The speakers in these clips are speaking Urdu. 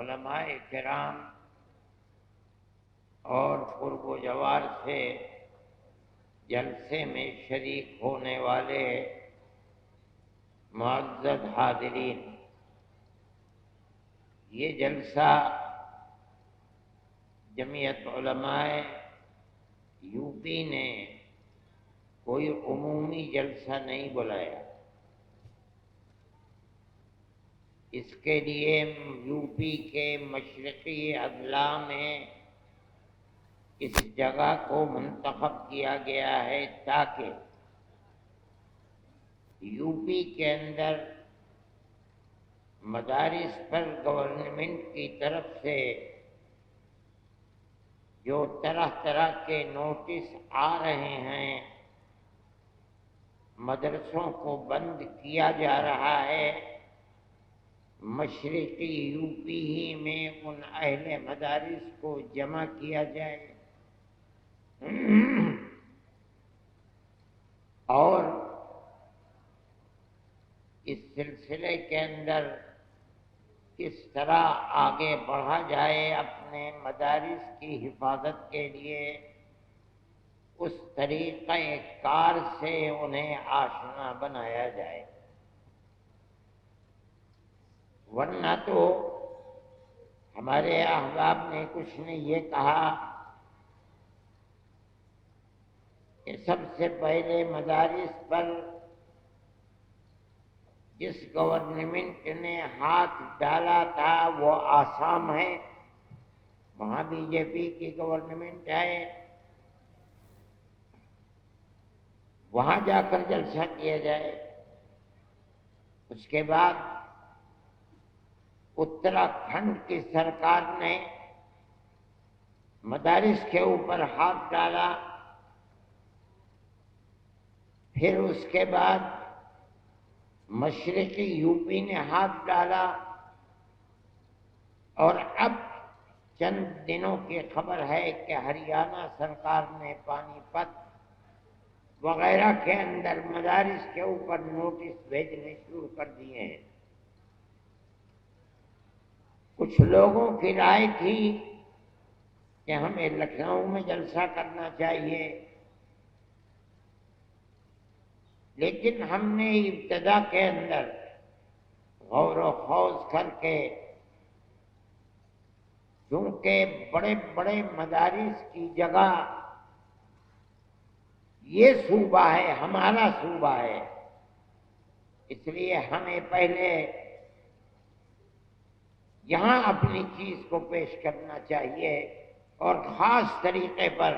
علماء کرام اور قرب و جوار سے جلسے میں شریک ہونے والے معزز حاضرین، یہ جلسہ جمعیت علماء یو پی نے کوئی عمومی جلسہ نہیں بلایا۔ اس کے لیے یو پی کے مشرقی اضلاع میں اس جگہ کو منتخب کیا گیا ہے تاکہ یو پی کے اندر مدارس پر گورنمنٹ کی طرف سے جو طرح طرح کے نوٹس آ رہے ہیں، مدرسوں کو بند کیا جا رہا ہے، مشرقی یو پی ہی میں ان اہل مدارس کو جمع کیا جائے اور اس سلسلے کے اندر کس طرح آگے بڑھا جائے اپنے مدارس کی حفاظت کے لیے، اس طریقہ کار سے انہیں آشنا بنایا جائے۔ ورنہ تو ہمارے احباب نے کچھ نے یہ کہا کہ سب سے پہلے مدارس پر جس گورنمنٹ نے ہاتھ ڈالا تھا وہ آسام ہے، وہاں بی جے پی کی گورنمنٹ ہے، وہاں جا کر جلسہ کیا جائے۔ اس کے بعد اتراکھنڈ کی سرکار نے مدارس کے اوپر ہاتھ ڈالا، پھر اس کے بعد مشرقی یو پی نے ہاتھ ڈالا، اور اب چند دنوں کی خبر ہے کہ ہریانہ سرکار نے پانی پت وغیرہ کے اندر مدارس کے اوپر نوٹس بھیجنے شروع کر دیے ہیں۔ کچھ لوگوں کی رائے تھی کہ ہمیں لکھنؤ میں جلسہ کرنا چاہیے، لیکن ہم نے ابتدا کے اندر غور و خوض کر کے، کیونکہ بڑے بڑے مدارس کی جگہ یہ صوبہ ہے، ہمارا صوبہ ہے، اس لیے ہمیں پہلے یہاں اپنی چیز کو پیش کرنا چاہیے، اور خاص طریقے پر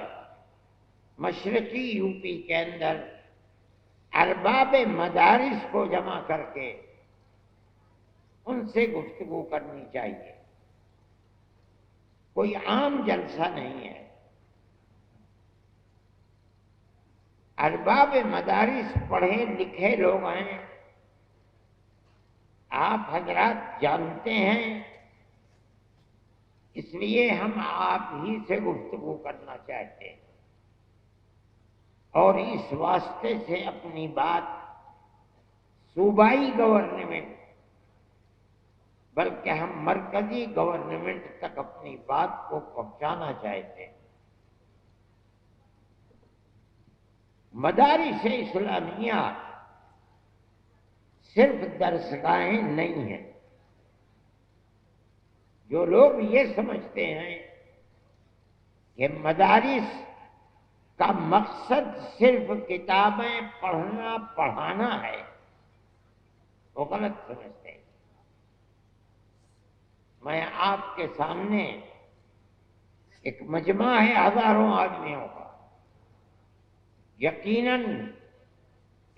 مشرقی یو پی کے اندر ارباب مدارس کو جمع کر کے ان سے گفتگو کرنی چاہیے۔ کوئی عام جلسہ نہیں ہے۔ ارباب مدارس پڑھے لکھے لوگ ہیں، آپ حضرات جانتے ہیں، اس لیے ہم آپ ہی سے گفتگو کرنا چاہتے ہیں، اور اس واسطے سے اپنی بات صوبائی گورنمنٹ بلکہ ہم مرکزی گورنمنٹ تک اپنی بات کو پہنچانا چاہتے ہیں۔ مدارس اسلامیہ صرف درسگاہیں نہیں ہیں۔ جو لوگ یہ سمجھتے ہیں کہ مدارس کا مقصد صرف کتابیں پڑھنا پڑھانا ہے، وہ غلط سمجھتے ہیں۔ میں آپ کے سامنے ایک مجمع ہے ہزاروں آدمیوں کا، یقیناً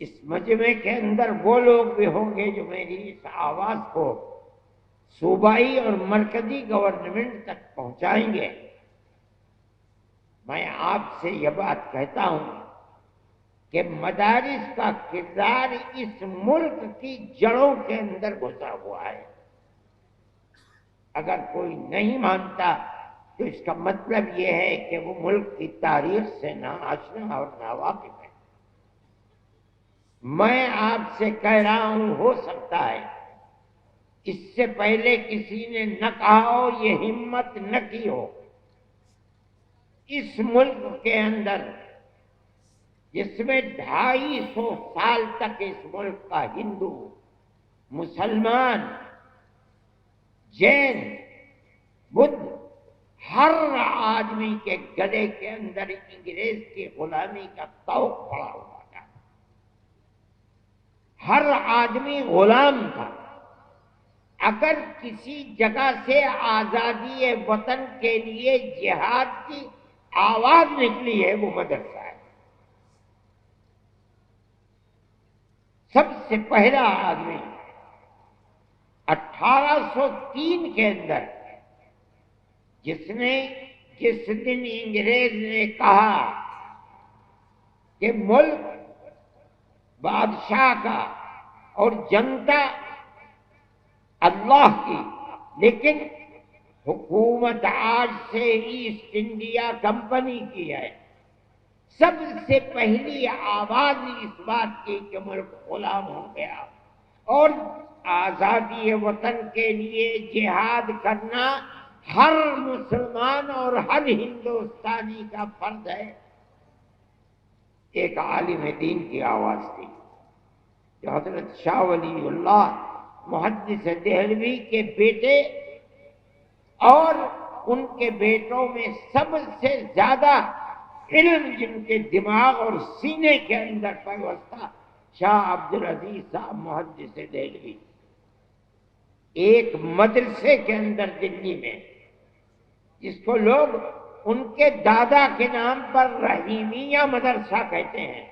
اس مجمع کے اندر وہ لوگ بھی ہوں گے جو میری اس آواز کو صوبائی اور مرکزی گورنمنٹ تک پہنچائیں گے۔ میں آپ سے یہ بات کہتا ہوں کہ مدارس کا کردار اس ملک کی جڑوں کے اندر گھسا ہوا ہے۔ اگر کوئی نہیں مانتا تو اس کا مطلب یہ ہے کہ وہ ملک کی تاریخ سے ناآشنا اور ناواقف ہے۔ میں آپ سے کہہ رہا ہوں، ہو سکتا ہے اس سے پہلے کسی نے نہ کہا ہو، یہ ہمت نہ کی ہو۔ اس ملک کے اندر جس میں 250 سال تک اس ملک کا ہندو، مسلمان، جین، بدھ، ہر آدمی کے گلے کے اندر انگریز کی غلامی کا طوق پڑا ہوا تھا۔ ہر آدمی غلام تھا۔ اگر کسی جگہ سے آزادی وطن کے لیے جہاد کی آواز نکلی ہے، وہ مدرسہ ہے۔ سب سے پہلا آدمی 1803 کے اندر جس دن انگریز نے کہا کہ ملک بادشاہ کا اور جنتا اللہ کی، لیکن حکومت آج سے ایسٹ انڈیا کمپنی کی ہے، سب سے پہلی آواز اس بات کی کہ ملک غلام ہو گیا اور آزادی وطن کے لیے جہاد کرنا ہر مسلمان اور ہر ہندوستانی کا فرض ہے۔ ایک عالم دین کی آواز تھی جو حضرت شاہ ولی اللہ محدث دہلوی کے بیٹے اور ان کے بیٹوں میں سب سے زیادہ علم جن کے دماغ اور سینے کے اندر پیوستہ، شاہ عبدالعزیز صاحب محدث دہلوی، ایک مدرسے کے اندر دلی میں، جس کو لوگ ان کے دادا کے نام پر رحیمیہ مدرسہ کہتے ہیں،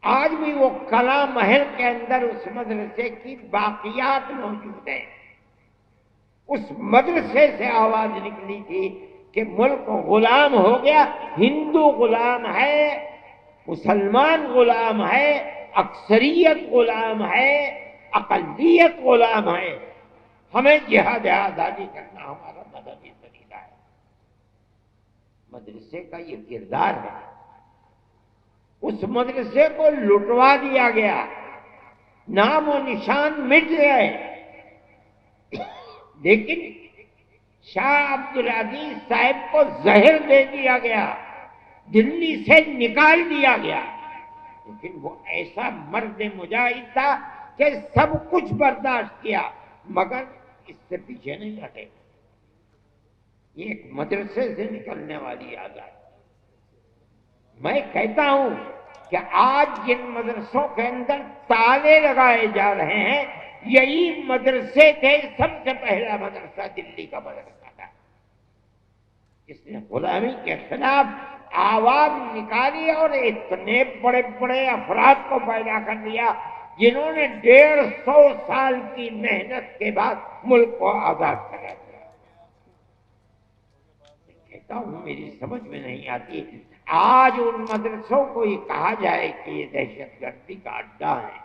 آج بھی وہ کلا محل کے اندر اس مدرسے کی باقیات موجود ہیں۔ اس مدرسے سے آواز نکلی تھی کہ ملک غلام ہو گیا، ہندو غلام ہے، مسلمان غلام ہے، اکثریت غلام ہے، اقلیت غلام ہے، ہمیں جہاد آزادی کرنا ہمارا مذہبی طریقہ ہے۔ مدرسے کا یہ کردار ہے۔ اس مدرسے کو لٹوا دیا گیا، نام و نشان مٹ گئے، لیکن شاہ عبدالعزیز صاحب کو زہر دے دیا گیا، دلی سے نکال دیا گیا، لیکن وہ ایسا مرد مجاہد تھا کہ سب کچھ برداشت کیا مگر اس سے پیچھے نہیں ہٹے۔ یہ ایک مدرسے سے نکلنے والی آزادی۔ میں کہتا ہوں کہ آج جن مدرسوں کے اندر تالے لگائے جا رہے ہیں، یہی مدرسے تھے۔ سب سے پہلا مدرسہ دلی کا مدرسہ تھا، جس نے غلامی کے خلاف آواز نکالی اور اتنے بڑے بڑے افراد کو پیدا کر دیا جنہوں نے 150 سال کی محنت کے بعد ملک کو آزاد کرا دیا۔ کہتا ہوں میری سمجھ میں نہیں آتی، آج ان مدرسوں کو یہ کہا جائے کہ یہ دہشت گردی کا اڈا ہے۔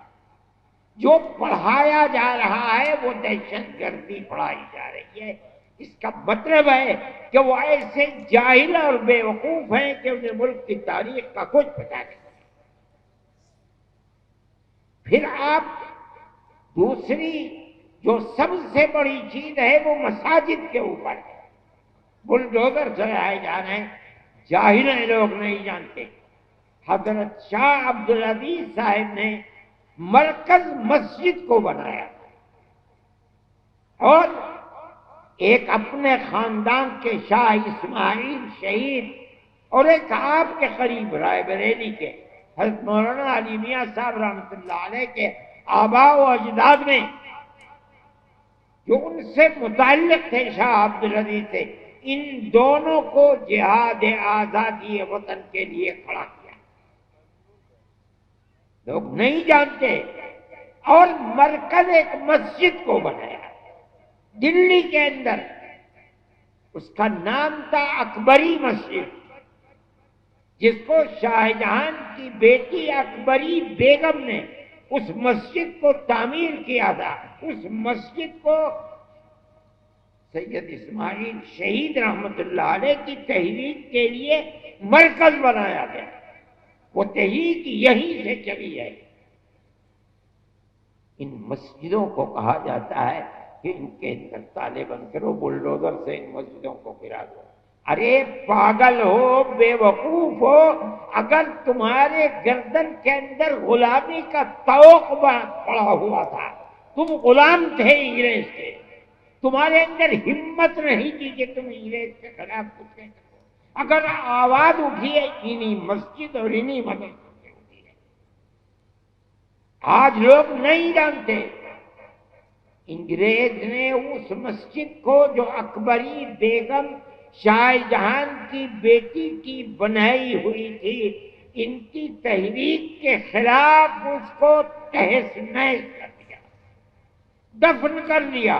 جو پڑھایا جا رہا ہے وہ دہشت گردی پڑھائی جا رہی ہے۔ اس کا مطلب ہے کہ وہ ایسے جاہل اور بے وقوف ہیں کہ انہیں ملک کی تاریخ کا کچھ پتہ نہیں۔ پھر آپ دوسری جو سب سے بڑی چیز ہے وہ مساجد کے اوپر ہے، بلڈوزر چلائے جا رہے ہیں، جاہل ہیں، لوگ نہیں جانتے۔ حضرت شاہ عبدالعزیز صاحب نے مرکز مسجد کو بنایا اور ایک اپنے خاندان کے شاہ اسماعیل شہید اور ایک آپ کے قریب رائے بریلی کے حضرت مولانا علی میاں صاحب رحمۃ اللہ علیہ کے آباء و اجداد میں جو ان سے متعلق تھے شاہ عبدالعزیز سے، ان دونوں کو جہاد آزادی وطن کے لیے کھڑا کیا۔ لوگ نہیں جانتے، اور مرکز ایک مسجد کو بنایا دلی کے اندر، اس کا نام تھا اکبری مسجد، جس کو شاہ جہاں کی بیٹی اکبری بیگم نے اس مسجد کو تعمیر کیا تھا۔ اس مسجد کو سید اسماعیل شہید رحمت اللہ علیہ کی تحریک کے لیے مرکز بنایا گیا، وہ تحریک یہیں سے چلی ہے۔ ان مسجدوں کو کہا جاتا ہے کہ ان کے اندر تالے بند کرو، بلڈوزر سے ان مسجدوں کو گرا دو۔ ارے پاگل ہو، بے وقوف ہو، اگر تمہارے گردن کے اندر غلامی کا طوق پڑا ہوا تھا، تم غلام تھے انگریز کے، تمہارے اندر ہمت نہیں تھی کہ تم انگریز کے خلاف کچھ کہہ سکو، اگر آواز اٹھی ہے انہی مسجد اور انہی مدرسوں سے اٹھی ہے۔ آج لوگ نہیں جانتے انگریز نے اس مسجد کو جو اکبری بیگم شاہ جہاں کی بیٹی کی بنائی ہوئی تھی، ان کی تحریک کے خلاف اس کو تہس نہس کر دیا، دفن کر دیا۔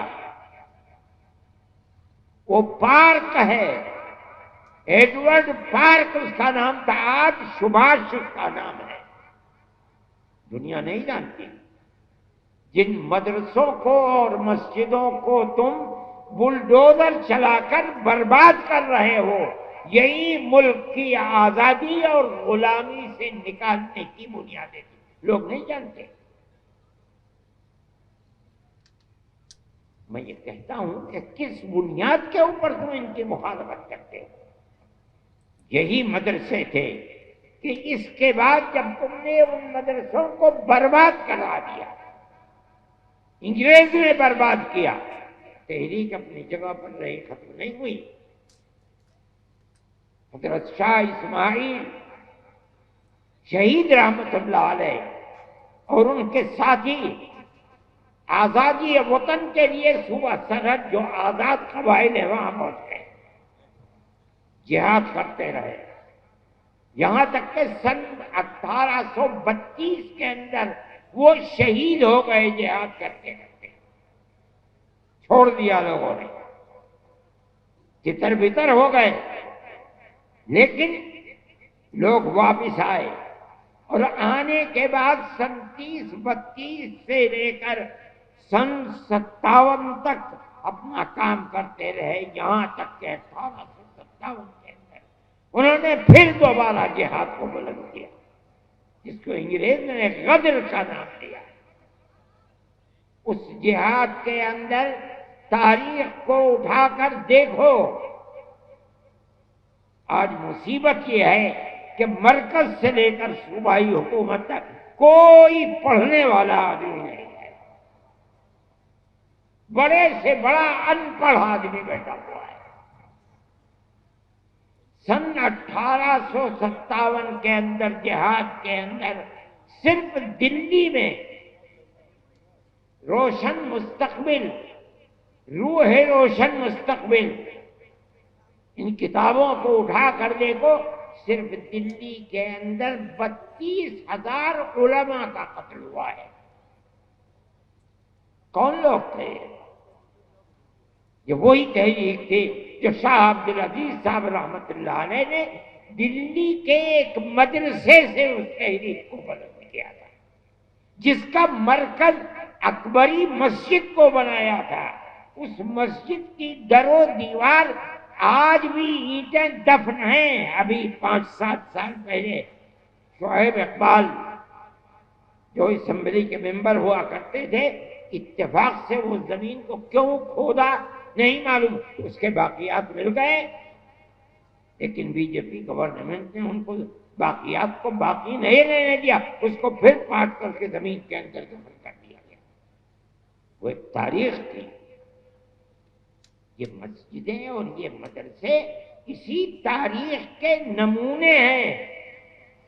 وہ پارک ہے، ایڈورڈ پارک اس کا نام تھا، آج سبھاش اس کا نام ہے۔ دنیا نہیں جانتی جن مدرسوں کو اور مسجدوں کو تم بلڈوزر چلا کر برباد کر رہے ہو، یہی ملک کی آزادی اور غلامی سے نکالنے کی بنیادیں تھی، لوگ نہیں جانتے۔ میں یہ کہتا ہوں کہ کس بنیاد کے اوپر تم ان کی مخالفت کرتے ہو؟ یہی مدرسے تھے کہ اس کے بعد جب تم نے ان مدرسوں کو برباد کرا دیا، انگریز نے برباد کیا، تحریک اپنی جگہ پر رہی، ختم نہیں ہوئی۔ حضرت شاہ اسماعیل شہید رحمت اللہ علیہ اور ان کے ساتھی آزادی وطن کے لیے صوبہ سرحد جو آزاد قبائل ہیں وہاں پہنچ گئے، جہاد کرتے رہے، یہاں تک کہ سن 1832 کے اندر وہ شہید ہو گئے جہاد کرتے کرتے، چھوڑ دیا لوگوں نے، تتر بتر ہو گئے۔ لیکن لوگ واپس آئے اور آنے کے بعد سن 30-32 سے لے کر سن 57 تک اپنا کام کرتے رہے، یہاں تک کہ 1857 کے اندر انہوں نے پھر دوبارہ جہاد کو بلند کیا، جس کو انگریز نے غدر کا نام دیا۔ اس جہاد کے اندر تاریخ کو اٹھا کر دیکھو، آج مصیبت یہ ہے کہ مرکز سے لے کر صوبائی حکومت تک کوئی پڑھنے والا آدمی نہیں ہے، بڑے سے بڑا ان پڑھ آدمی بیٹھا ہوا ہے۔ سن 1857 کے اندر جہاد کے اندر صرف دلی میں روشن مستقبل، روح روشن مستقبل، ان کتابوں کو اٹھا کر دیکھو، صرف دلی کے اندر 32,000 علماء کا قتل ہوا ہے۔ کون لوگ تھے؟ یہ وہی تحریک تھی جو شاہ عبدالعزیز صاحب رحمت اللہ علیہ نے دلی کے ایک مدرسے سے اس تحریک کو بلند کیا تھا، جس کا مرکز اکبری مسجد کو بنایا تھا۔ اس مسجد کی در و دیوار آج بھی اینٹیں دفن ہیں۔ ابھی 5-7 سال پہلے شعیب اقبال جو اسمبلی کے ممبر ہوا کرتے تھے، اتفاق سے وہ زمین کو کیوں کھودا نہیں معلوم، اس کے باقیات مل گئے، لیکن بی جے پی گورنمنٹ نے ان کو باقیات کو باقی نہیں رہنے دیا، اس کو پھر پاٹ کر کے زمین کے اندر دفن کر دیا گیا۔ وہ ایک تاریخ تھی۔ یہ مسجدیں اور یہ مدرسے اسی تاریخ کے نمونے ہیں۔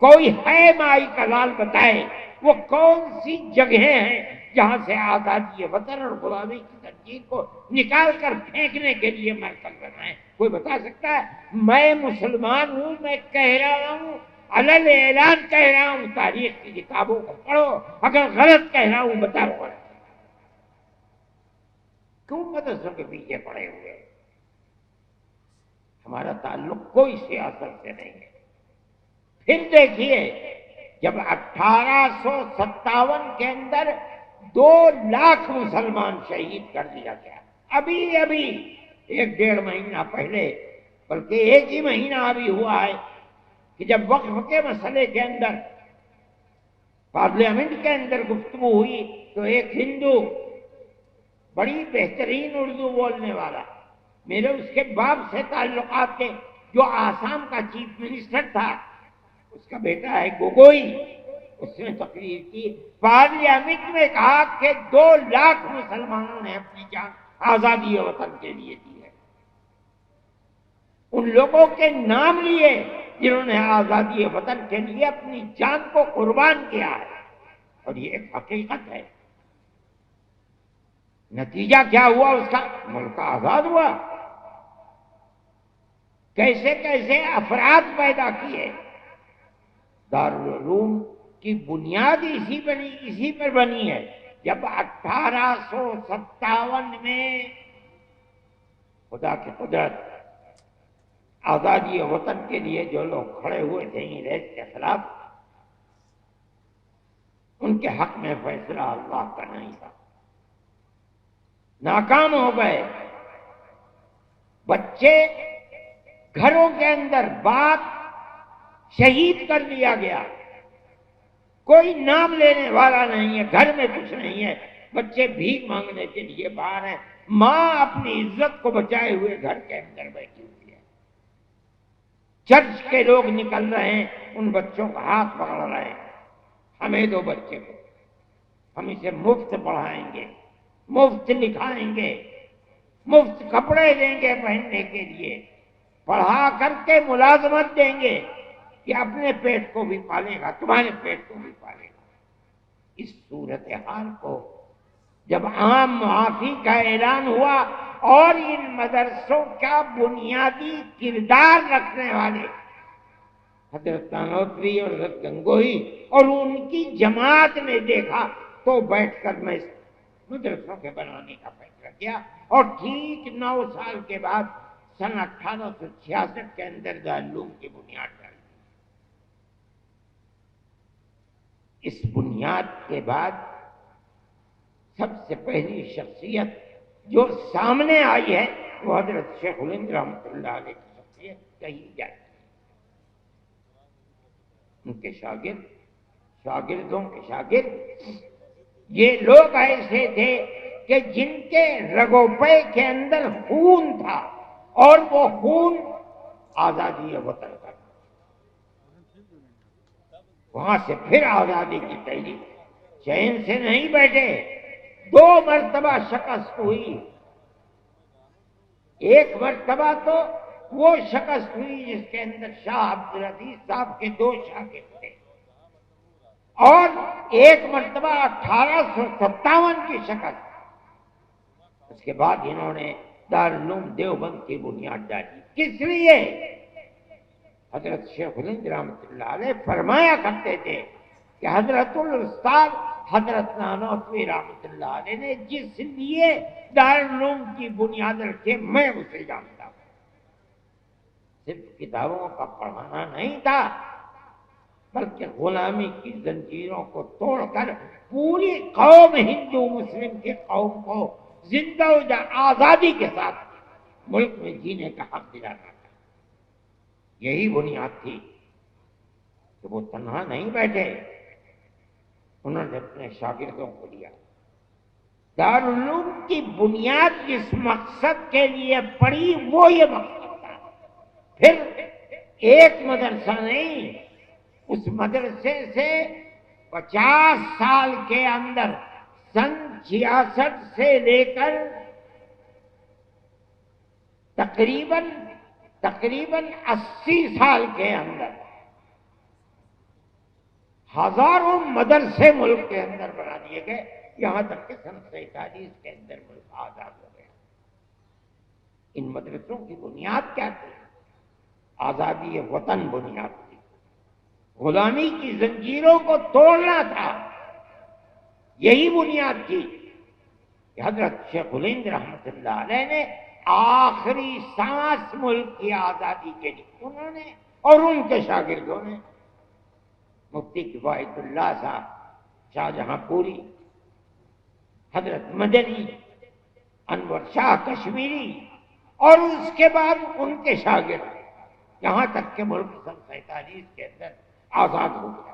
کوئی ہے مائی کا لال بتائے وہ کون سی جگہیں ہیں جہاں سے آزادی وطن اور غلامی کی تنظیم کو نکال کر پھینکنے کے لیے مرکز بنائے؟ کوئی بتا سکتا ہے؟ میں مسلمان ہوں، میں کہہ رہا ہوں، علل اعلان کہہ رہا ہوں، تاریخ کی کتابوں کو پڑھو، اگر غلط کہہ رہا ہوں بتاؤ غلط۔ کیوں مدرسوں کے پیچھے پڑے ہوئے؟ ہمارا تعلق کوئی سیاست سے نہیں ہے۔ پھر دیکھیے، جب 1857 کے اندر 2 لاکھ مسلمان شہید کر دیا گیا، ابھی 1-1.5 مہینہ پہلے، بلکہ 1 ہی مہینہ ابھی ہوا ہے کہ جب وقف کے مسئلے کے اندر پارلیمنٹ کے اندر گفتگو ہوئی تو ایک ہندو بڑی بہترین اردو بولنے والا، میرے اس کے باپ سے تعلقات تھے، جو آسام کا چیف منسٹر تھا، اس کا بیٹا ہے گوگوئی، اس نے تقریر کی، پارلیمنٹ میں کہا کہ 2 لاکھ مسلمانوں نے اپنی جان آزادی وطن کے لیے دی ہے۔ ان لوگوں کے نام لیے جنہوں نے آزادی وطن کے لیے اپنی جان کو قربان کیا ہے، اور یہ ایک حقیقت ہے۔ نتیجہ کیا ہوا اس کا؟ ملک آزاد ہوا۔ کیسے کیسے افراد پیدا کیے۔ دارالعلوم کی بنیاد اسی پر بنی ہے۔ جب 1857 میں خدا کی قدرت آزادی وطن کے لیے جو لوگ کھڑے ہوئے تھے انگریز کے خلاف، ان کے حق میں فیصلہ اللہ کا نہیں تھا، ناکام ہو گئے۔ بچے گھروں کے اندر باپ شہید کر دیا گیا، کوئی نام لینے والا نہیں ہے، گھر میں کچھ نہیں ہے، بچے بھیک مانگنے کے لیے باہر ہیں، ماں اپنی عزت کو بچائے ہوئے گھر کے اندر بیٹھی ہوئی ہے۔ چرچ کے لوگ نکل رہے ہیں، ان بچوں کا ہاتھ پکڑ رہے ہیں، ہمیں دو بچے کو، ہم اسے مفت پڑھائیں گے، مفت لکھائیں گے، مفت کپڑے دیں گے پہننے کے لیے، پڑھا کر کے ملازمت دیں گے کہ اپنے پیٹ کو بھی پالے گا، تمہارے پیٹ کو بھی پالے گا۔ اس صورتحال کو جب عام معافی کا اعلان ہوا اور ان مدرسوں کا بنیادی کردار رکھنے والے حضرت نانوتوی اور حضرت گنگوہی اور ان کی جماعت نے دیکھا تو بیٹھ کر میں مدرسوں کے بنانے کا فیصلہ کیا، اور ٹھیک 9 سال کے بعد سن 1866 کے اندر دارالعلوم کی بنیاد ڈالی۔ اس بنیاد کے بعد سب سے پہلی شخصیت جو سامنے آئی ہے وہ حضرت شیخ الہند رحمۃ اللہ علیہ کی شخصیت کہی جاتی ہے۔ ان کے شاگردوں کے شاگرد یہ لوگ ایسے تھے کہ جن کے رگوں پے کے اندر خون تھا، اور وہ خون آزادی وطن کا تھا۔ وہاں سے پھر آزادی کی تحریک، چین سے نہیں بیٹھے، 2 مرتبہ شکست ہوئی۔ ایک مرتبہ تو وہ شکست ہوئی جس کے اندر شاہ عبدالعزیز صاحب کے 2 شاگرد تھے، اور ایک مرتبہ 1857 کی شکست۔ اس کے بعد انہوں نے دارالعلوم دیوبند کی بنیاد ڈالی۔ کس لیے؟ حضرت شیخ الہند رحمۃ اللہ علیہ فرمایا کرتے تھے کہ حضرت الاستاذ حضرت نانوتوی رحمۃ اللہ علیہ نے جس لیے دارالعلوم کی بنیاد رکھی میں اسے جانتا ہوں۔ صرف کتابوں کا پڑھانا نہیں تھا، بلکہ غلامی کی زنجیروں کو توڑ کر پوری قوم ہندو مسلم کی قوم کو زندہ و آزادی کے ساتھ ملک میں جینے کا حق دلانا تھا۔ یہی بنیاد تھی کہ وہ تنہا نہیں بیٹھے، انہوں نے اپنے شاگردوں کو لیا۔ دارالعلوم کی بنیاد جس مقصد کے لیے پڑی وہ یہ مقصد تھا۔ پھر ایک مدرسہ نہیں، اس مدرسے سے 50 سال کے اندر سن 66 سے لے کر تقریباً 80 سال کے اندر ہزاروں مدرسے ملک کے اندر بنا دیے گئے، یہاں تک کہ سن 47 کے اندر ملک آزاد ہو گیا۔ ان مدرسوں کی بنیاد کیا تھی؟ آزادی وطن بنیاد تھی، غلامی کی زنجیروں کو توڑنا تھا، یہی بنیاد تھی کہ حضرت شیخ الہند رحمۃ اللہ علیہ نے آخری سانس ملک کی آزادی کے لیے انہوں نے اور ان کے شاگردوں نے، مفتی کفایت اللہ صاحب شاہجہاں پوری، حضرت مدنی، انور شاہ کشمیری، اور اس کے بعد ان کے شاگرد، یہاں تک کہ ملک سن 47 کے اندر آزاد ہو گیا۔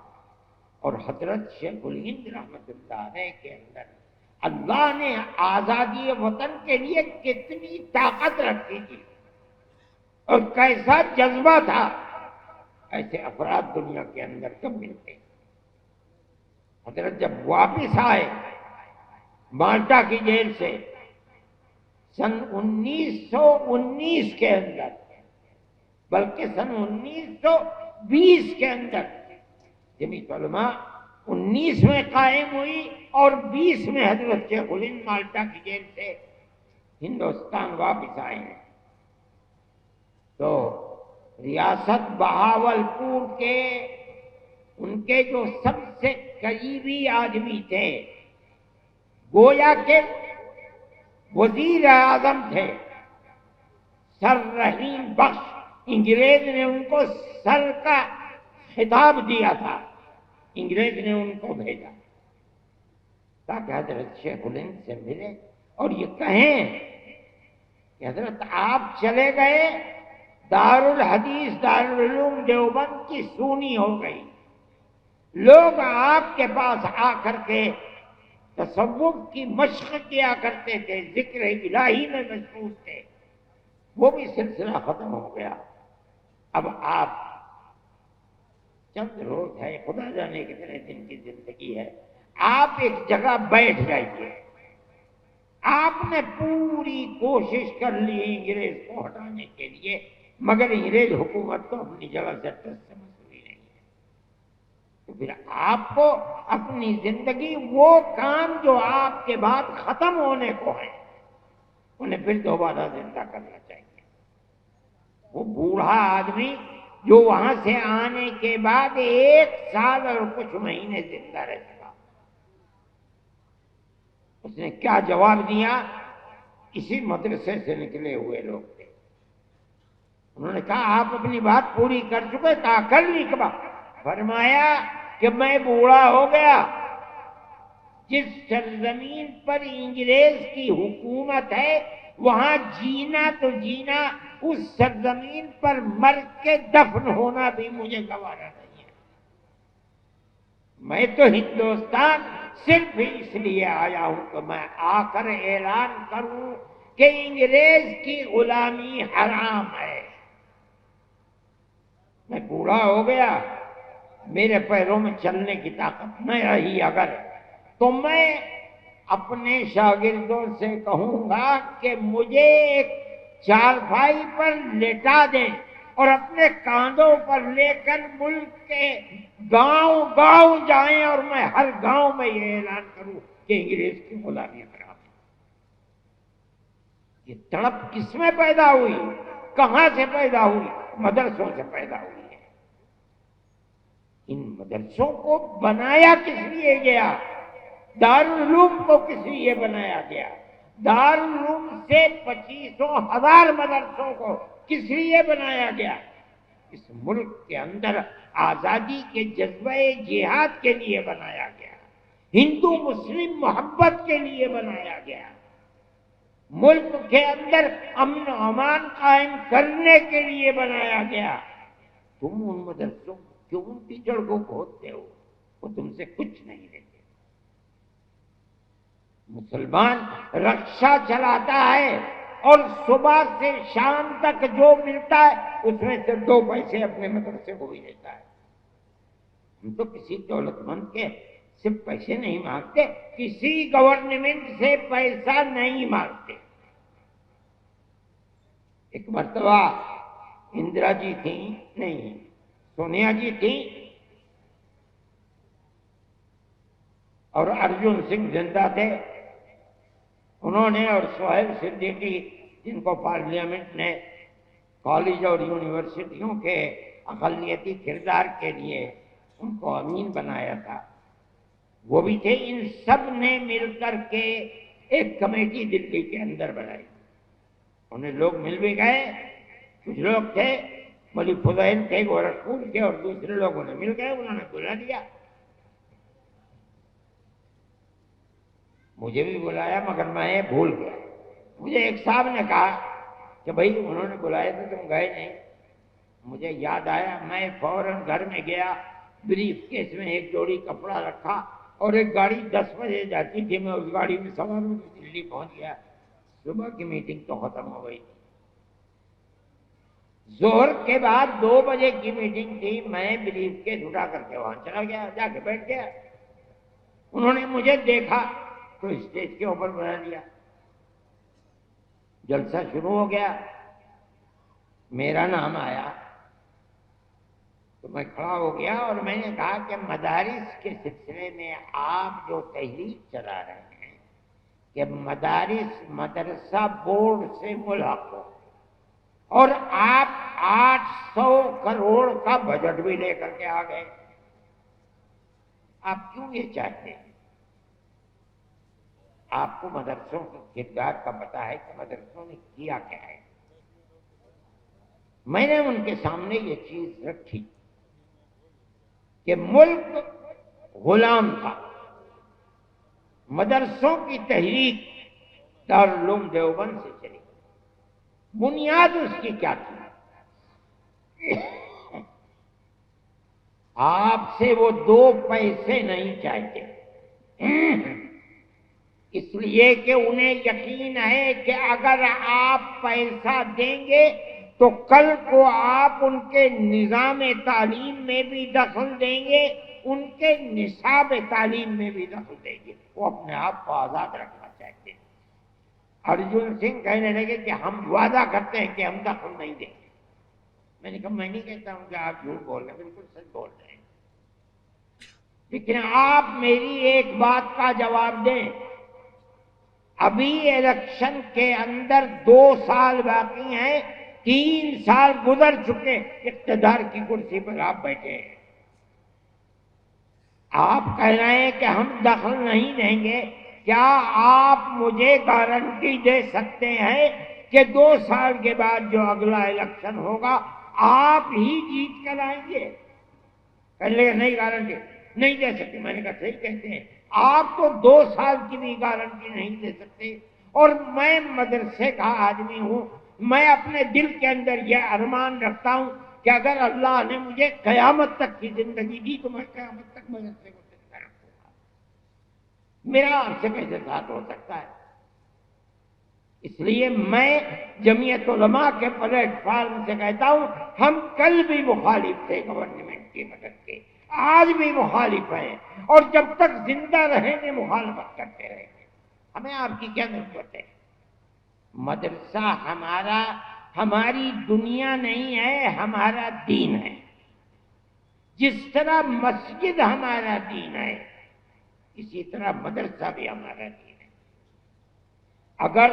اور حضرت شیخ الہند رحمۃ اللہ علیہ کے اندر اللہ نے آزادی وطن کے لیے کتنی طاقت رکھی تھی اور کیسا جذبہ تھا، ایسے افراد دنیا کے اندر کب ملتے ہیں۔ حضرت جب واپس آئے مالٹا کی جیل سے سن 1919 کے اندر، بلکہ سن 1920 کے اندر، جمعیت علماء 19 میں قائم ہوئی اور 20 میں حضرت شیخ الہند مالٹا کی جیل سے ہندوستان واپس آئے ہیں، تو ریاست بہاولپور کے ان کے جو سب سے قریبی آدمی تھے، گویا کہ وزیر اعظم تھے سر رحیم بخش، انگریز نے ان کو سر کا خطاب دیا تھا، انگریز نے ان کو بھیجا تاکہ حضرت شیخ الہند سے ملے اور یہ کہیں کہ حضرت آپ چلے گئے، دارالحدیث دارالعلوم دیوبند کی سونی ہو گئی، لوگ آپ کے پاس آ کر کے تصوف کی مشق کیا کرتے تھے، ذکر الہی میں مشغول تھے، وہ بھی سلسلہ ختم ہو گیا۔ اب آپ چند روز ہے، خدا جانے کتنے دن کی زندگی ہے، آپ ایک جگہ بیٹھ جائیے۔ آپ نے پوری کوشش کر لی انگریز کو ہٹانے کے لیے، مگر انگریز حکومت تو اپنی جگہ سے ٹس سے مسئولی نہیں ہے، تو پھر آپ کو اپنی زندگی، وہ کام جو آپ کے بعد ختم ہونے کو ہیں، انہیں پھر دوبارہ زندہ کرنا چاہیے۔ وہ بوڑھا آدمی جو وہاں سے آنے کے بعد 1 سال اور کچھ مہینے زندہ رہ سکا، اس نے کیا جواب دیا؟ اسی مدرسے سے نکلے ہوئے لوگ تھے، انہوں نے کہا آپ اپنی بات پوری کر چکے؟ کہا کر لی کبا؟ فرمایا کہ میں بوڑھا ہو گیا، جس سرزمین پر انگریز کی حکومت ہے وہاں جینا تو جینا، اس سرزمین پر مر کے دفن ہونا بھی مجھے گوارا نہیں ہے۔ میں تو ہندوستان صرف اس لیے آیا ہوں کہ میں آ کر اعلان کروں کہ انگریز کی غلامی حرام ہے۔ میں بوڑھا ہو گیا، میرے پیروں میں چلنے کی طاقت نہ رہی اگر، تو میں اپنے شاگردوں سے کہوں گا کہ مجھے ایک چارپائی پر لٹا دیں اور اپنے کاندھوں پر لے کر ملک کے گاؤں گاؤں جائیں اور میں ہر گاؤں میں یہ اعلان کروں کہ انگریز کی غلامی حرام ہے۔ یہ تڑپ کس میں پیدا ہوئی؟ کہاں سے پیدا ہوئی؟ مدرسوں سے پیدا ہوئی ہے۔ ان مدرسوں کو بنایا کس لیے گیا؟ دارالعلوم کو کس لیے بنایا گیا؟ دارالعلوم سے 25,000 مدرسوں کو کس لیے بنایا گیا؟ اس ملک کے اندر آزادی کے جذبہ جہاد کے لیے بنایا گیا، ہندو مسلم محبت کے لیے بنایا گیا، ملک کے اندر امن و امان قائم کرنے کے لیے بنایا گیا۔ تم ان مدرسوں کو کیوں ان ٹیچر کو کھودتے ہو؟ وہ تم سے کچھ نہیں لیتے۔ مسلمان رکشا چلاتا ہے اور صبح سے شام تک جو ملتا ہے اس میں سے 2 پیسے اپنے مدرسے کو بھی دیتا ہے۔ ہم تو کسی دولت مند کے صرف پیسے نہیں مانگتے، کسی گورنمنٹ سے پیسہ نہیں مانگتے۔ ایک مرتبہ اندرا جی تھیں، نہیں سونیا جی تھیں، اور ارجن سنگھ زندہ تھے، انہوں نے اور سہیل صدیقی، جن کو پارلیمنٹ نے کالج اور یونیورسٹیوں کے اقلیتی کردار کے لیے ان کو امین بنایا تھا، وہ بھی تھے۔ ان سب نے مل کر کے ایک کمیٹی دلی کے اندر بنائی، انہیں لوگ مل بھی گئے، کچھ لوگ تھے مولوی فضیل تھے گورکھپور کے، اور دوسرے لوگوں نے مل گئے، انہوں نے بلا دیا، مجھے بھی بلایا مگر میں بھول گیا۔ مجھے ایک صاحب نے کہا کہ بھائی انہوں نے بلایا تو تم گئے نہیں۔ مجھے یاد آیا، میں فوراً گھر میں گیا، بریف کیس میں ایک جوڑی کپڑا رکھا اور ایک گاڑی 10 بجے جاتی تھی، میں اس گاڑی میں سوار ہو کے دلی پہنچ گیا۔ صبح کی میٹنگ تو ختم ہو گئی، ظہر کے بعد 2 بجے کی میٹنگ تھی، میں بریف کیس اٹھا کر کے وہاں چلا گیا، جا کے بیٹھ گیا۔ انہوں نے مجھے دیکھا تو اسٹیج کے اوپر بنا دیا، جلسہ شروع ہو گیا، میرا نام آیا تو میں کھڑا ہو گیا اور میں نے کہا کہ مدارس کے سلسلے میں آپ جو تحریک چلا رہے ہیں کہ مدارس مدرسہ بورڈ سے ملحق ہو، اور آپ 800 کروڑ کا بجٹ بھی لے کر کے آ گئے، آپ کیوں یہ چاہتے ہیں؟ آپ کو مدرسوں کے کردار کا پتہ ہے کہ مدرسوں نے کیا کیا ہے؟ میں نے ان کے سامنے یہ چیز رکھی کہ ملک غلام تھا، مدرسوں کی تحریک دارالعلوم دیوبند سے چلی، بنیاد اس کی کیا تھی؟ آپ سے وہ 2 پیسے نہیں چاہتے، اس لیے کہ انہیں یقین ہے کہ اگر آپ پیسہ دیں گے تو کل کو آپ ان کے نظام تعلیم میں بھی دخل دیں گے، ان کے نصاب تعلیم میں بھی دخل دیں گے۔ وہ اپنے آپ کو آزاد رکھنا چاہتے ہیں۔ ارجن سنگھ کہنے لگے کہ ہم وعدہ کرتے ہیں کہ ہم دخل نہیں دیں گے۔ میں نے کہا میں نہیں کہتا ہوں کہ آپ جھوٹ بول رہے ہیں، بالکل سچ بول رہے ہیں، لیکن آپ میری ایک بات کا جواب دیں، ابھی الیکشن کے اندر 2 سال باقی ہیں، 3 سال گزر چکے، اقتدار کی کرسی پر آپ بیٹھے ہیں، آپ کہہ رہے ہیں کہ ہم دخل نہیں دیں گے، کیا آپ مجھے گارنٹی دے سکتے ہیں کہ 2 سال کے بعد جو اگلا الیکشن ہوگا آپ ہی جیت کر آئیں گے؟ کہنے لگے نہیں گارنٹی نہیں دے سکتے۔ میں نے کہا صحیح کہتے ہیں، آپ تو 2 سال کی بھی گارنٹی نہیں دے سکتے، اور میں مدرسے کا آدمی ہوں، میں اپنے دل کے اندر یہ ارمان رکھتا ہوں کہ اگر اللہ نے مجھے قیامت تک کی زندگی دی تو میں قیامت تک مدرسے کو زندہ رکھوں گا۔ میرا آپ سے کیسے ساتھ ہو سکتا ہے؟ اس لیے میں جمعیت علماء کے پلیٹ فارم سے کہتا ہوں، ہم کل بھی مخالف تھے گورنمنٹ کی مدد کے، آج بھی مخالف ہیں، اور جب تک زندہ رہیں گے مخالفت کرتے رہیں گے۔ ہمیں آپ کی کیا ضرورت ہے؟ مدرسہ ہماری دنیا نہیں ہے، ہمارا دین ہے۔ جس طرح مسجد ہمارا دین ہے، اسی طرح مدرسہ بھی ہمارا دین ہے۔ اگر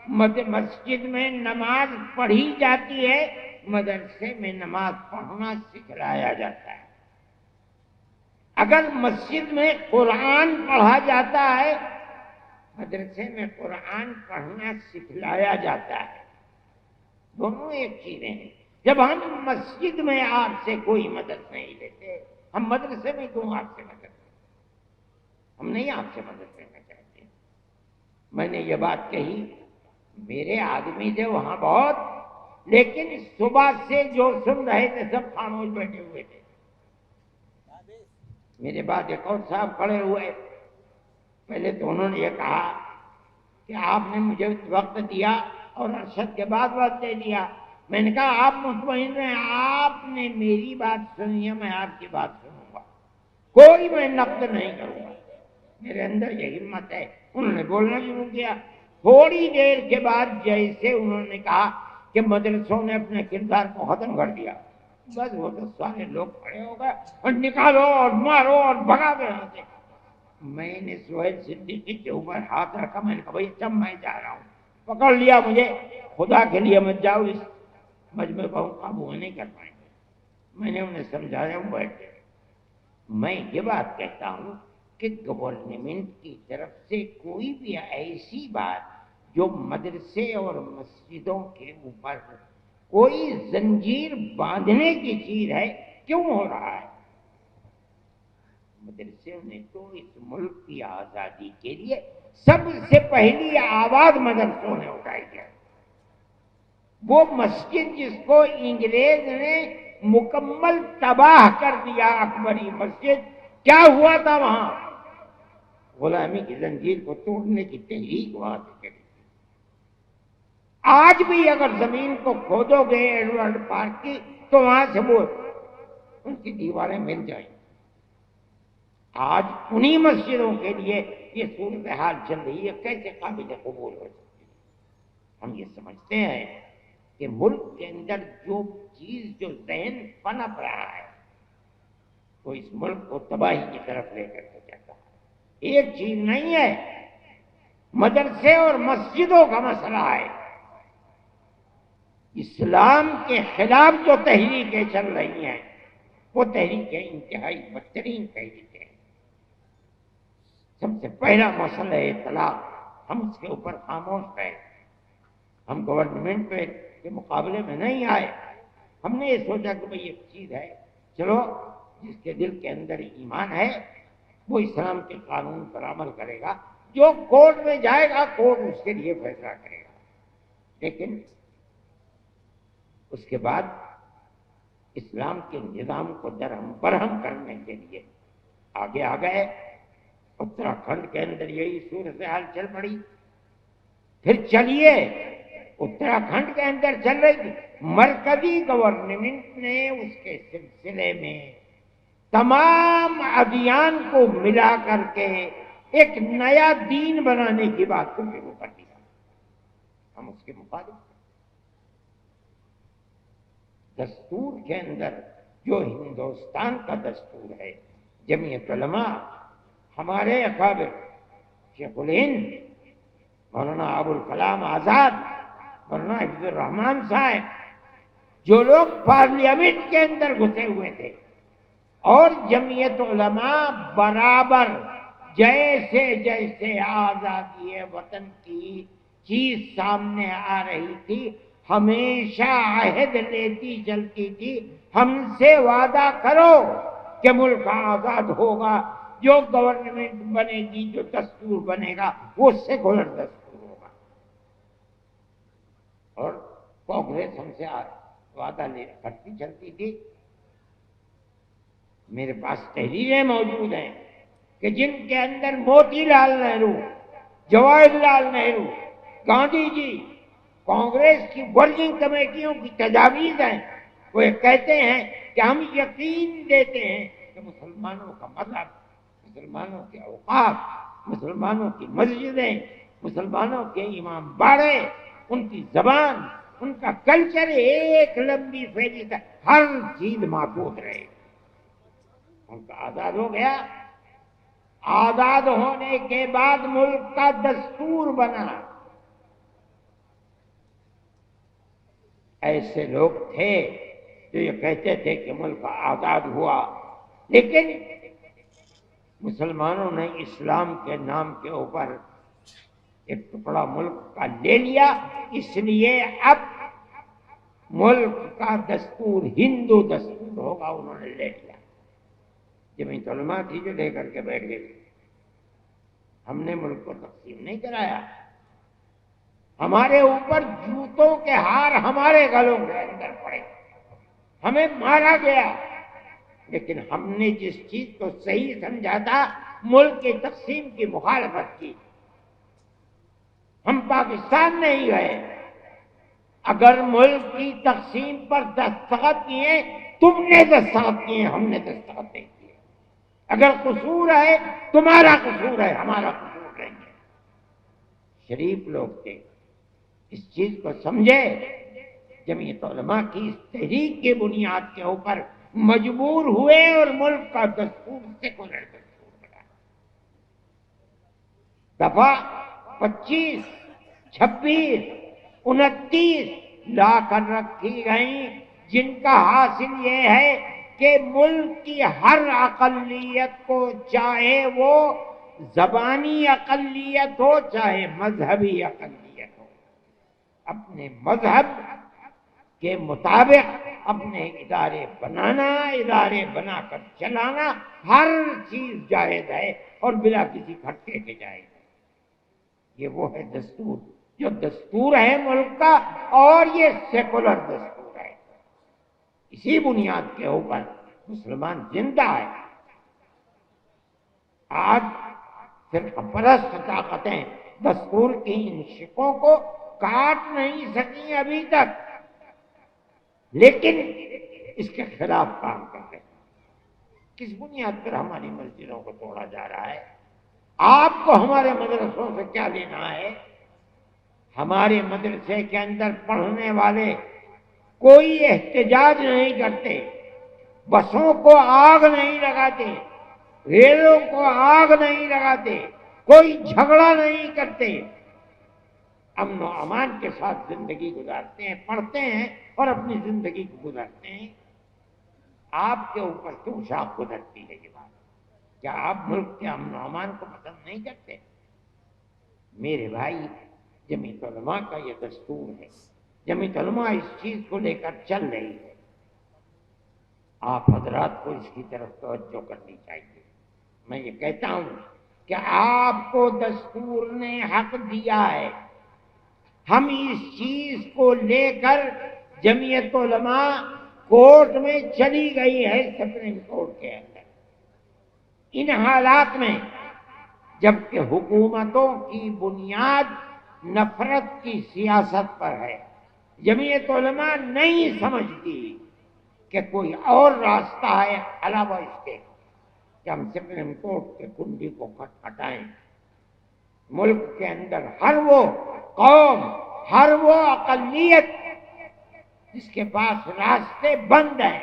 مسجد میں نماز پڑھی جاتی ہے، مدرسے میں نماز پڑھنا سکھلایا جاتا ہے۔ اگر مسجد میں قرآن پڑھا جاتا ہے، مدرسے میں قرآن پڑھنا سکھلایا جاتا ہے۔ دونوں ایک چیزیں ہیں۔ جب ہم مسجد میں آپ سے کوئی مدد نہیں لیتے، ہم مدرسے میں کیوں آپ سے مدد لیتے؟ ہم نہیں آپ سے مدد لینا چاہتے۔ میں نے یہ بات کہی، میرے آدمی تھے وہاں بہت، لیکن صبح سے جو سن رہے تھے سب خاموش بیٹھے ہوئے تھے۔ میرے بعد ایک اور صاحب کھڑے ہوئے، پہلے تو انہوں نے یہ کہا کہ آپ نے مجھے وقت دیا اور ارشد کے بعد وقت دے دیا۔ میں نے کہا آپ مطمئن رہیں، آپ نے میری بات سنی ہے، میں آپ کی بات سنوں گا، کوئی میں نقد نہیں کروں گا، میرے اندر یہ ہمت ہے۔ انہوں نے بولنا شروع کیا، تھوڑی دیر کے بعد جیسے انہوں نے کہا کہ مدرسوں نے اپنے کردار کو ختم کر دیا، بس وہ تو سارے لوگ کھڑے ہو گئے اور نکالو اور مارو اور بھگا دے رہے تھے۔ میں نے سہیل صدیقی کے اوپر ہاتھ رکھا، میں نے کہا بھائی چم میں جا رہا ہوں، پکڑ لیا مجھے، خدا کے لیے مت جاؤ، اس مجمع کو قابو نہیں کر پائیں گے۔ میں نے انہیں سمجھایا، وہ بیٹھ گئے۔ میں یہ بات کہتا ہوں کہ گورنمنٹ کی طرف سے کوئی بھی ایسی بات جو مدرسے اور مسجدوں کے اوپر کوئی زنجیر باندھنے کی چیز ہے، کیوں ہو رہا ہے؟ مدرسے نے تو اس ملک کی آزادی کے لیے سب سے پہلی آواز مدرسوں نے اٹھائی ہے۔ وہ مسجد جس کو انگریز نے مکمل تباہ کر دیا اکبری مسجد. کیا ہوا تھا وہاں؟ غلامی کی زنجیر کو توڑنے کی تحریک وہاں سے چلی. آج بھی اگر زمین کو کھودو گے ایڈورڈ پارک کی تو وہاں سے وہ ان کی دیواریں مل جائیں. آج انہی مسجدوں کے لیے یہ صورتحال چل رہی ہے. کیسے قابل قبول ہو سکتی ہے؟ ہم یہ سمجھتے ہیں کہ ملک کے اندر جو چیز جو ذہن پنپ رہا ہے وہ اس ملک کو تباہی کی طرف لے کر کے جاتا ہے. ایک چیز نہیں ہے، مدرسے اور مسجدوں کا مسئلہ ہے. اسلام کے خلاف جو تحریکیں چل رہی ہیں وہ تحریکیں انتہائی بدترین تحریکیں ہیں. سب سے پہلا مسئلہ ہے طلاق. ہم اس کے اوپر خاموش رہے. ہم گورنمنٹ کے مقابلے میں نہیں آئے. ہم نے یہ سوچا کہ بھئی ایک چیز ہے، چلو جس کے دل کے اندر ایمان ہے وہ اسلام کے قانون پر عمل کرے گا. جو کورٹ میں جائے گا کورٹ اس کے لیے فیصلہ کرے گا. لیکن اس کے بعد اسلام کے نظام کو درہم برہم کرنے کے لیے آگے آ گئے. اتراکھنڈ کے اندر یہی صورتحال چل پڑی. پھر چلیے اتراکھنڈ کے اندر چل رہی تھی. مرکزی گورنمنٹ نے اس کے سلسلے میں تمام ادیان کو ملا کر کے ایک نیا دین بنانے کی بات کو شروع کر دیا. ہم اس کے مخالف ہیں. دستور کے اندر جو ہندوستان کا دستور ہے، جمعیت علماء، ہمارے اکابر شیخ الہند مولانا ابوالکلام آزاد، مولانا حفیظ الرحمان صاحب، جو لوگ پارلیمنٹ کے اندر گھسے ہوئے تھے، اور جمعیت علماء برابر جیسے جیسے آزادی وطن کی چیز سامنے آ رہی تھی ہمیشہ عہد لیتی چلتی تھی، ہم سے وعدہ کرو کہ ملک آزاد ہوگا، جو گورنمنٹ بنے گی، جو دستور بنے گا وہ سیکولر دستور ہوگا. اور کانگریس ہم سے وعدہ کرتی چلتی تھی. میرے پاس تحریریں موجود ہیں کہ جن کے اندر موتی لال نہرو، جواہر لال نہرو، گاندھی جی، کانگریس کی ورکنگ کمیٹیوں کی تجاویز ہیں. وہ یہ کہتے ہیں کہ ہم یقین دیتے ہیں کہ مسلمانوں کا مذہب، مسلمانوں کے اوقاف، مسلمانوں کی مسجدیں، مسلمانوں کے امام باڑے، ان کی زبان، ان کا کلچر ایک لمبی فہرست ہے، ہر چیز محفوظ رہے. ان کا آزاد ہو گیا. آزاد ہونے کے بعد ملک کا دستور بنا. ایسے لوگ تھے جو یہ کہتے تھے کہ ملک آزاد ہوا، لیکن مسلمانوں نے اسلام کے نام کے اوپر ایک ٹکڑا ملک کا لے لیا. اس لیے اب ملک کا دستور ہندو دستور ہوگا، انہوں نے لے لیا. جمعیت علماء تھی جو لے کر کے بیٹھ گئی. ہم نے ملک کو تقسیم نہیں کرایا. ہمارے اوپر جوتوں کے ہار ہمارے گلوں کے اندر پڑے، ہمیں مارا گیا، لیکن ہم نے جس چیز کو صحیح سمجھا تھا ملک کی تقسیم کی مخالفت کی. ہم پاکستان نہیں گئے. اگر ملک کی تقسیم پر دستخط کیے تم نے دستخط کیے، ہم نے دستخط نہیں کیے. اگر قصور ہے تمہارا قصور ہے، ہمارا قصور نہیں ہے. شریف لوگ تھے، اس چیز کو سمجھے. جمعیت علماء کی اس تحریک کی بنیاد کے اوپر مجبور ہوئے اور ملک کا دستور سیکولر دستور بنا. دفعہ 25، 26، 29 لا کر رکھی گئیں، جن کا حاصل یہ ہے کہ ملک کی ہر اقلیت کو، چاہے وہ زبانی اقلیت ہو چاہے مذہبی اقلیت ہو، اپنے مذہب کے مطابق اپنے ادارے بنانا، ادارے بنا کر چلانا، ہر چیز جائز ہے اور بلا کسی کھٹکے کے جائز ہے. یہ وہ ہے دستور، جو دستور ہے ملک کا، اور یہ سیکولر دستور ہے. اسی بنیاد کے اوپر مسلمان زندہ ہے۔ آج فرقہ پرست طاقتیں دستور کی ان شقوں کو کاٹ نہیں سکی ابھی تک، لیکن اس کے خلاف کام کر رہے ہیں۔ کس بنیاد پر ہماری مسجدوں کو توڑا جا رہا ہے؟ آپ کو ہمارے مدرسوں سے کیا لینا ہے؟ ہمارے مدرسے کے اندر پڑھنے والے کوئی احتجاج نہیں کرتے، بسوں کو آگ نہیں لگاتے، ریلوں کو آگ نہیں لگاتے، کوئی جھگڑا نہیں کرتے، امن و امان کے ساتھ زندگی گزارتے ہیں، پڑھتے ہیں اور اپنی زندگی کو گزارتے ہیں۔ آپ کے اوپر کیوں شاخ گزرتی ہے یہ بات؟ کیا آپ ملک کے امن و امان کو پسند نہیں کرتے؟ میرے بھائی، جمعیت علماء کا یہ دستور ہے، جمعیت علماء اس چیز کو لے کر چل رہی ہے، آپ حضرات کو اس کی طرف توجہ کرنی چاہیے۔ میں یہ کہتا ہوں کہ آپ کو دستور نے حق دیا ہے، ہم اس چیز کو لے کر جمعیت علماء کورٹ میں چلی گئی ہے، سپریم کورٹ کے اندر، ان حالات میں جبکہ حکومتوں کی بنیاد نفرت کی سیاست پر ہے، جمعیت علماء نہیں سمجھتی کہ کوئی اور راستہ ہے علاوہ اس کے کہ ہم سپریم کورٹ کے کنڈی کو کھٹکھٹائیں۔ ملک کے اندر ہر وہ قوم، ہر وہ اقلیت جس کے پاس راستے بند ہیں،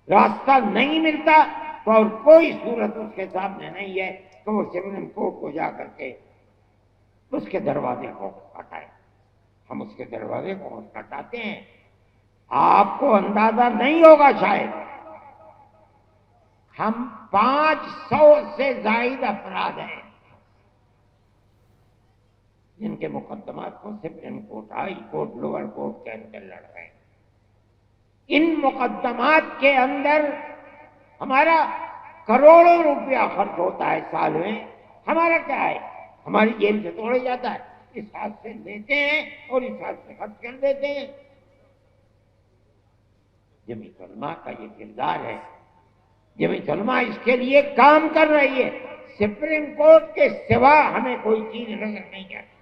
راستہ نہیں ملتا، تو اور کوئی صورت اس کے سامنے نہیں ہے کہ وہ سپریم کورٹ کو جا کر کے اس کے دروازے کو کھٹائے۔ ہم اس کے دروازے کو کھٹاتے ہیں۔ آپ کو اندازہ نہیں ہوگا شاید، ہم 500 سے زائد افراد ہیں جن کے مقدمات کو supreme court, high court, lower court کے اندر لڑ رہے ہیں۔ ان مقدمات کے اندر ہمارا کروڑوں روپیہ خرچ ہوتا ہے سال میں، ہمارا کیا ہے؟ ہماری جیل سے توڑے جاتا ہے، اس ہاتھ سے لیتے ہیں اور اس ہاتھ سے خرچ کر دیتے ہیں۔ جمعیت علماء کا یہ کردار ہے، جمعیت علماء اس کے لیے کام کر رہی ہے۔ سپریم کورٹ کے سوا ہمیں کوئی چیز نظر نہیں آتی۔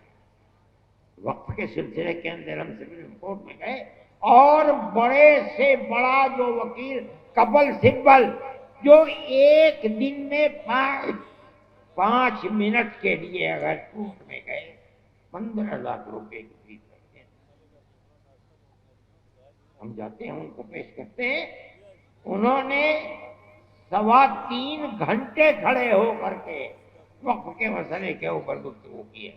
وقف کے سلسلے کے اندر ہم سپریم کورٹ میں گئے اور بڑے سے بڑا جو وکیل کپل سبل، جو ایک دن میں 5 منٹ کے لیے اگر کورٹ میں گئے 15 لاکھ روپے کی فیس لیتے ہیں۔ ہم جاتے ہیں، ان کو پیش کرتے ہیں، انہوں نے 3.25 گھنٹے کھڑے ہو کر کے وقف کے مسئلے کے اوپر گفتگو کی ہے۔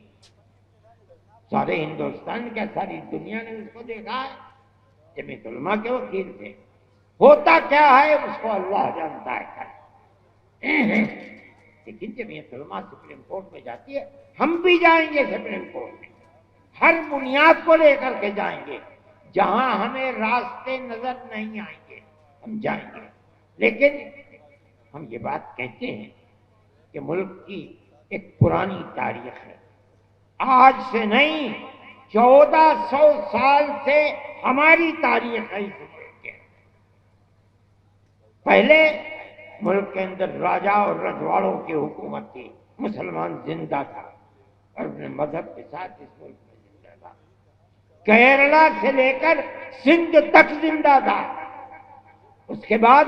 سارے ہندوستان کیا ساری دنیا نے اس کو دیکھا ہے؟ جمعیت علماء کے وکیل تھے۔ ہوتا کیا ہے اس کو اللہ جانتا ہے، لیکن جمعیت علماء سپریم کورٹ میں جاتی ہے، ہم بھی جائیں گے سپریم کورٹ میں، ہر بنیاد کو لے کر کے جائیں گے، جہاں ہمیں راستے نظر نہیں آئیں گے ہم جائیں گے۔ لیکن ہم یہ بات کہتے ہیں کہ ملک کی ایک پرانی تاریخ ہے، آج سے نہیں، 1400 سال سے ہماری تاریخ ہے اس ملک کے۔ پہلے ملک کے اندر راجا اور رجواڑوں کی حکومت تھی، مسلمان زندہ تھا اور اپنے مذہب کے ساتھ اس ملک میں زندہ تھا، کیرلا سے لے کر سندھ تک زندہ تھا۔ اس کے بعد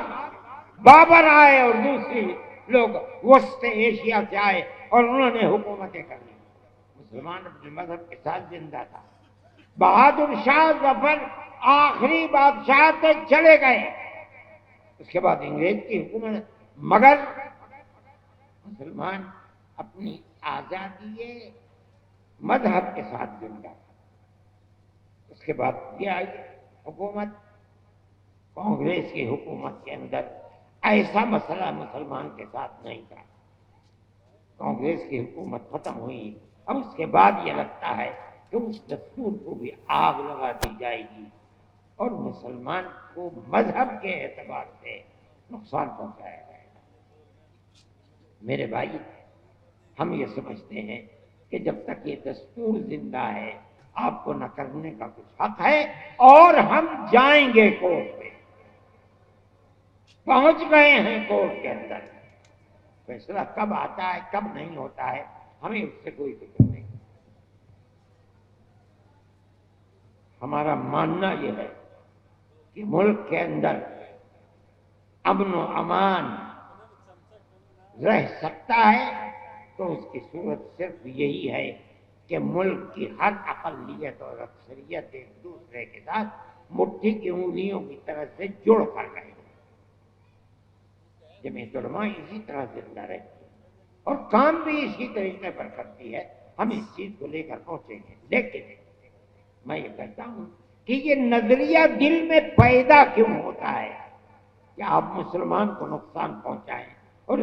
بابر آئے اور دوسری لوگ وسط ایشیا سے آئے اور انہوں نے حکومتیں کر لی، مسلمان اپنے مذہب کے ساتھ زندہ تھا۔ بہادر شاہ ظفر آخری بادشاہ تک چلے گئے، اس کے بعد انگریز کی حکومت، مگر مسلمان اپنی آزادی مذہب کے ساتھ زندہ تھا۔ اس کے بعد یہ آئی حکومت، کانگریس کی حکومت کے اندر ایسا مسئلہ مسلمان کے ساتھ نہیں تھا۔ کانگریس کی حکومت ختم ہوئی، اب اس کے بعد یہ لگتا ہے کہ اس دستور کو بھی آگ لگا دی جائے گی اور مسلمان کو مذہب کے اعتبار سے نقصان پہنچایا جائے گا۔ میرے بھائی، ہم یہ سمجھتے ہیں کہ جب تک یہ دستور زندہ ہے، آپ کو نہ کرنے کا کچھ حق ہے، اور ہم جائیں گے کورٹ میں، پہنچ گئے ہیں کورٹ کے اندر، فیصلہ کب آتا ہے کب نہیں ہوتا ہے ہمیں اس سے کوئی فکر نہیں۔ ہمارا ماننا یہ ہے کہ ملک کے اندر امن و امان رہ سکتا ہے تو اس کی صورت صرف یہی ہے کہ ملک کی ہر اقلیت اور اکثریت ایک دوسرے کے ساتھ مٹھی کی انگلیوں کی طرح سے جڑ کر رہے، جمعیت علماء اسی طرح زندہ رہتی ہے اور کام بھی اسی طریقے پر کرتی ہے، ہم اس چیز کو لے کر پہنچیں گے۔ لیکن میں یہ کہتا ہوں کہ یہ نظریہ دل میں پیدا کیوں ہوتا ہے کہ آپ مسلمان کو نقصان پہنچائیں اور